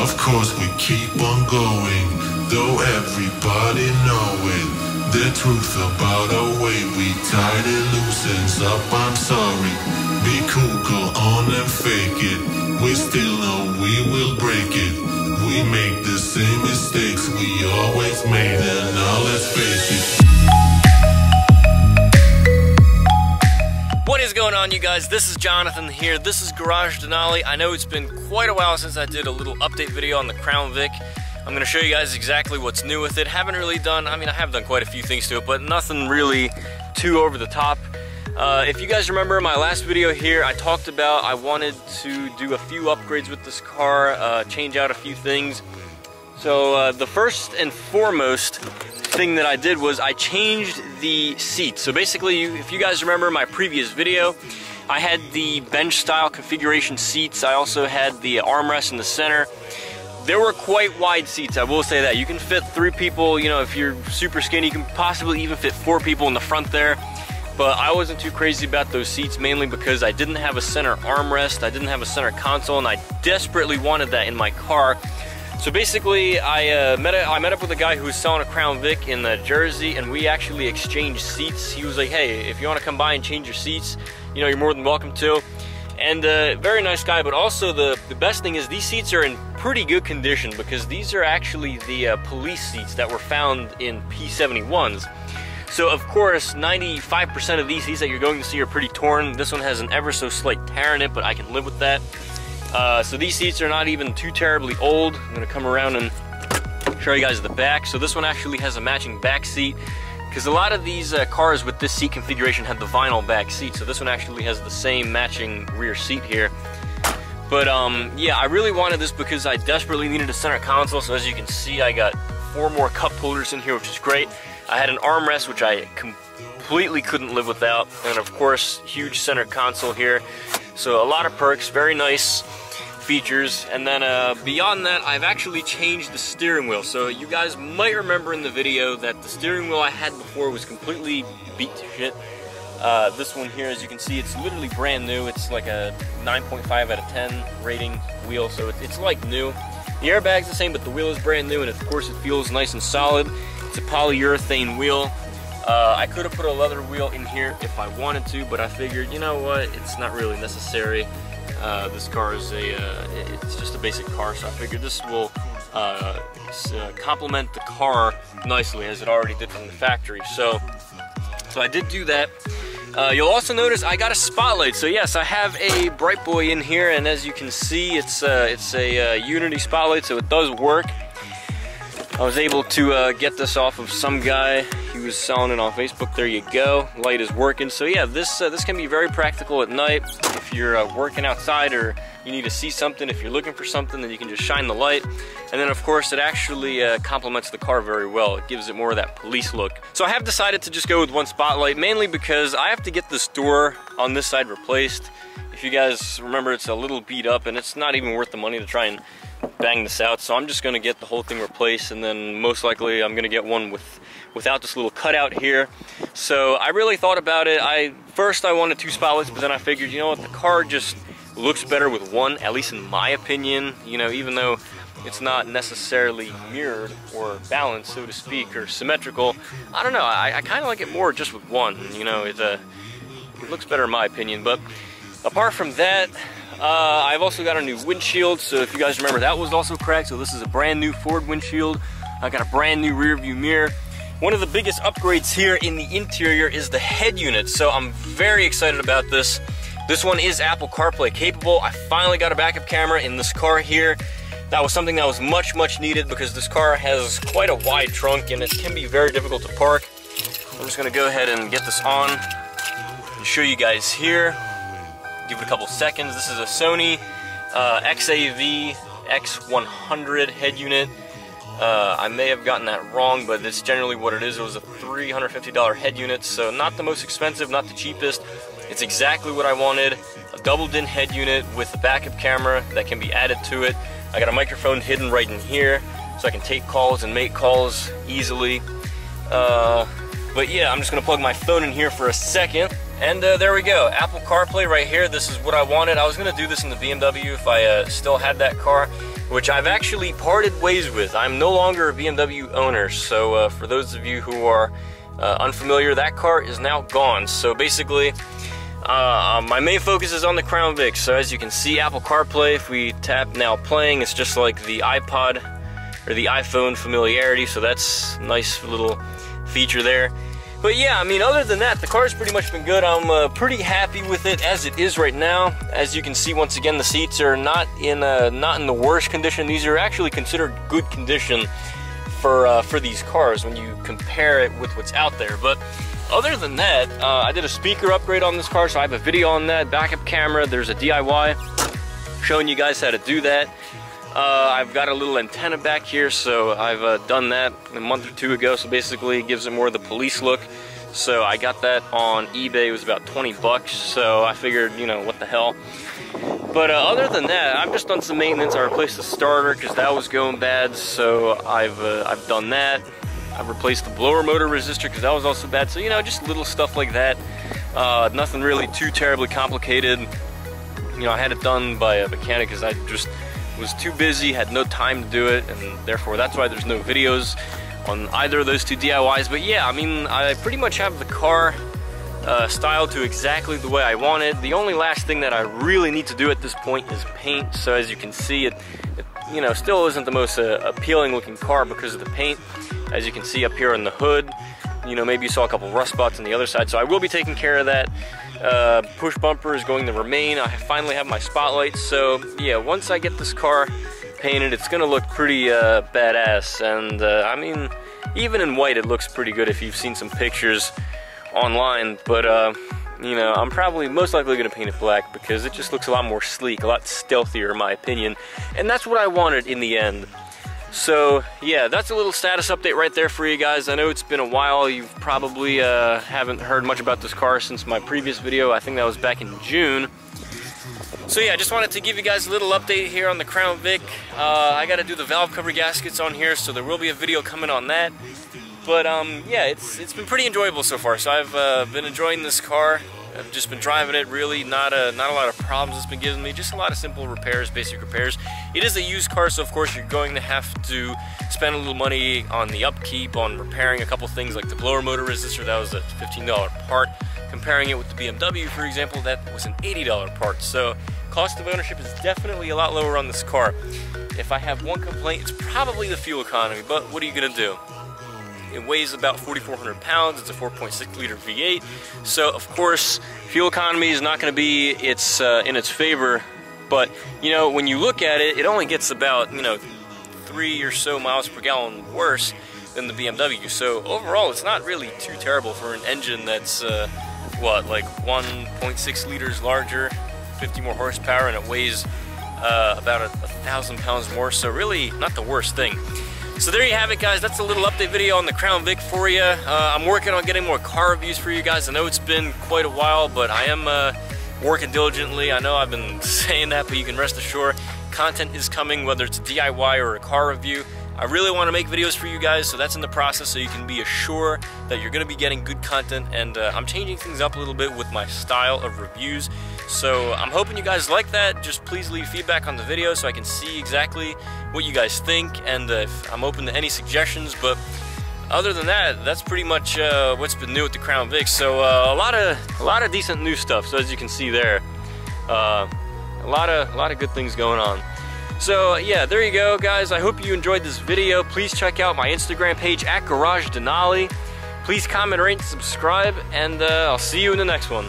Of course we keep on going, though everybody knowing the truth about our way. We tied it loose, ends up, I'm sorry. Be cool, go on and fake it. We still know we will break it. We make the same mistakes we always made, and now let's face it. What is going on, you guys? This is Jonathan here. This is Garage Denali. I know it's been quite a while since I did a little update video on the Crown Vic. I'm going to show you guys exactly what's new with it. Haven't really done, I have done quite a few things to it, but nothing really too over the top. If you guys remember my last video here, I talked about I wanted to do a few upgrades with this car, change out a few things. So the first and foremost thing that I did was I changed the seats. So basically, if you guys remember my previous video, I had the bench style configuration seats. I also had the armrest in the center. There were quite wide seats, I will say that. You can fit 3 people, you know, if you're super skinny, you can possibly even fit 4 people in the front there. But I wasn't too crazy about those seats, mainly because I didn't have a center armrest, I didn't have a center console, and I desperately wanted that in my car. So basically, I met up with a guy who was selling a Crown Vic in Jersey, and we actually exchanged seats. He was like, hey, if you want to come by and change your seats, you know, you're more than welcome to. And very nice guy, but also the best thing is these seats are in pretty good condition, because these are actually the police seats that were found in P71s. So of course, 95% of these seats that you're going to see are pretty torn. This one has an ever so slight tear in it, but I can live with that. So these seats are not even too terribly old. I'm gonna come around and show you guys the back. So this one actually has a matching back seat, because a lot of these cars with this seat configuration had the vinyl back seat. So this one actually has the same matching rear seat here. But yeah, I really wanted this because I desperately needed a center console. So as you can see, I got 4 more cup holders in here, which is great. I had an armrest, which I completely couldn't live without. And of course, huge center console here. So a lot of perks, very nice features. And then beyond that, I've actually changed the steering wheel. So you guys might remember in the video that the steering wheel I had before was completely beat to shit. This one here, as you can see, it's literally brand new. It's like a 9.5 out of 10 rating wheel, so it's like new. The airbag's the same, but the wheel is brand new, and of course it feels nice and solid. It's a polyurethane wheel. I could have put a leather wheel in here if I wanted to, but I figured, you know what, it's not really necessary. This car is it's just a basic car, so I figured this will complement the car nicely, as it already did from the factory. So I did do that. You'll also notice I got a spotlight. So yes, I have a bright boy in here, and as you can see, it's a Unity spotlight, so it does work. I was able to get this off of some guy. He was selling it on Facebook. There you go. Light is working. So yeah, this can be very practical at night. If you're working outside, or you need to see something, if you're looking for something, then you can just shine the light. And then of course, it actually complements the car very well. It gives it more of that police look. So I have decided to just go with one spotlight, mainly because I have to get this door on this side replaced. If you guys remember, it's a little beat up, and it's not even worth the money to try and bang this out. So I'm just gonna get the whole thing replaced, and then most likely I'm gonna get one without this little cutout here. So I really thought about it. First I wanted 2 spotlights, but then I figured, you know what, the car just looks better with one, at least in my opinion. You know, even though it's not necessarily mirrored or balanced, so to speak, or symmetrical, I don't know, I kind of like it more just with one. You know, it looks better in my opinion. But apart from that, I've also got a new windshield. So if you guys remember, that was also cracked. So this is a brand new Ford windshield. I got a brand new rear view mirror. One of the biggest upgrades here in the interior is the head unit. So I'm very excited about this. This one is Apple CarPlay capable. I finally got a backup camera in this car here. That was something that was much needed, because this car has quite a wide trunk and it can be very difficult to park. I'm just gonna go ahead and get this on and show you guys here. Give it a couple seconds. This is a Sony XAV X100 head unit. I may have gotten that wrong, but it's generally what it is. It was a $350 head unit, so not the most expensive, not the cheapest. It's exactly what I wanted. A double-din head unit with a backup camera that can be added to it. I got a microphone hidden right in here, so I can take calls and make calls easily. But yeah, I'm just gonna plug my phone in here for a second. And there we go, Apple CarPlay right here. This is what I wanted. I was gonna do this in the BMW if I still had that car. which I've actually parted ways with. I'm no longer a BMW owner, so for those of you who are unfamiliar, that car is now gone. So basically, my main focus is on the Crown Vic. So as you can see, Apple CarPlay, if we tap now playing, it's just like the iPod or the iPhone familiarity, so that's a nice little feature there. But yeah, I mean, other than that, the car's pretty much been good. I'm pretty happy with it as it is right now. As you can see, once again, the seats are not in the worst condition. These are actually considered good condition for these cars when you compare it with what's out there. But other than that, I did a speaker upgrade on this car, so I have a video on that. Backup camera, there's a DIY showing you guys how to do that. I've got a little antenna back here, so I've done that a month or two ago, so basically it gives it more of the police look. So I got that on eBay. It was about 20 bucks, so I figured, you know, what the hell. But other than that, I've just done some maintenance. I replaced the starter because that was going bad, so I've done that. I've replaced the blower motor resistor because that was also bad. So, you know, just little stuff like that. Nothing really too terribly complicated. You know, I had it done by a mechanic because I just was too busy, had no time to do it, and therefore that's why there's no videos on either of those two DIYs. But yeah, I mean, I pretty much have the car styled to exactly the way I want it. The only last thing that I really need to do at this point is paint. So as you can see, it you know, still isn't the most appealing looking car because of the paint. As you can see up here on the hood, you know, maybe you saw a couple rust spots on the other side, so I will be taking care of that. Push bumper is going to remain. I finally have my spotlights, so yeah, once I get this car painted, it's gonna look pretty badass. And I mean, even in white it looks pretty good if you've seen some pictures online. But you know, I'm probably most likely gonna paint it black because it just looks a lot more sleek, a lot stealthier in my opinion, and that's what I wanted in the end. So yeah, that's a little status update right there for you guys. I know it's been a while. You probably haven't heard much about this car since my previous video. I think that was back in June. So yeah, I just wanted to give you guys a little update here on the Crown Vic. I got to do the valve cover gaskets on here, so there will be a video coming on that. But yeah, it's been pretty enjoyable so far. So I've been enjoying this car. I've just been driving it, really not a lot of problems it's been giving me, just a lot of simple repairs, basic repairs. It is a used car, so of course you're going to have to spend a little money on the upkeep, on repairing a couple things like the blower motor resistor. That was a $15 part. Comparing it with the BMW, for example, that was an $80 part. So cost of ownership is definitely a lot lower on this car. If I have one complaint, it's probably the fuel economy, but what are you gonna do? It weighs about 4,400 pounds. It's a 4.6 liter V8. So of course, fuel economy is not going to be in its favor. But you know, when you look at it, it only gets about, you know, 3 or so miles per gallon worse than the BMW. So overall, it's not really too terrible for an engine that's what, like 1.6 liters larger, 50 more horsepower, and it weighs about 1,000 pounds more. So really, not the worst thing. So there you have it, guys. That's a little update video on the Crown Vic for you. I'm working on getting more car reviews for you guys. I know it's been quite a while, but I am working diligently. I know I've been saying that, but you can rest assured content is coming, whether it's a DIY or a car review. I really want to make videos for you guys, so that's in the process, so you can be assured that you're going to be getting good content. And I'm changing things up a little bit with my style of reviews. So I'm hoping you guys like that. Just please leave feedback on the video so I can see exactly what you guys think, and I'm open to any suggestions. But other than that, that's pretty much what's been new with the Crown Vic. So a lot of decent new stuff. So as you can see there, a lot of good things going on. So yeah, there you go, guys. I hope you enjoyed this video. Please check out my Instagram page at Garage Denali. Please comment, rate, and subscribe, and I'll see you in the next one.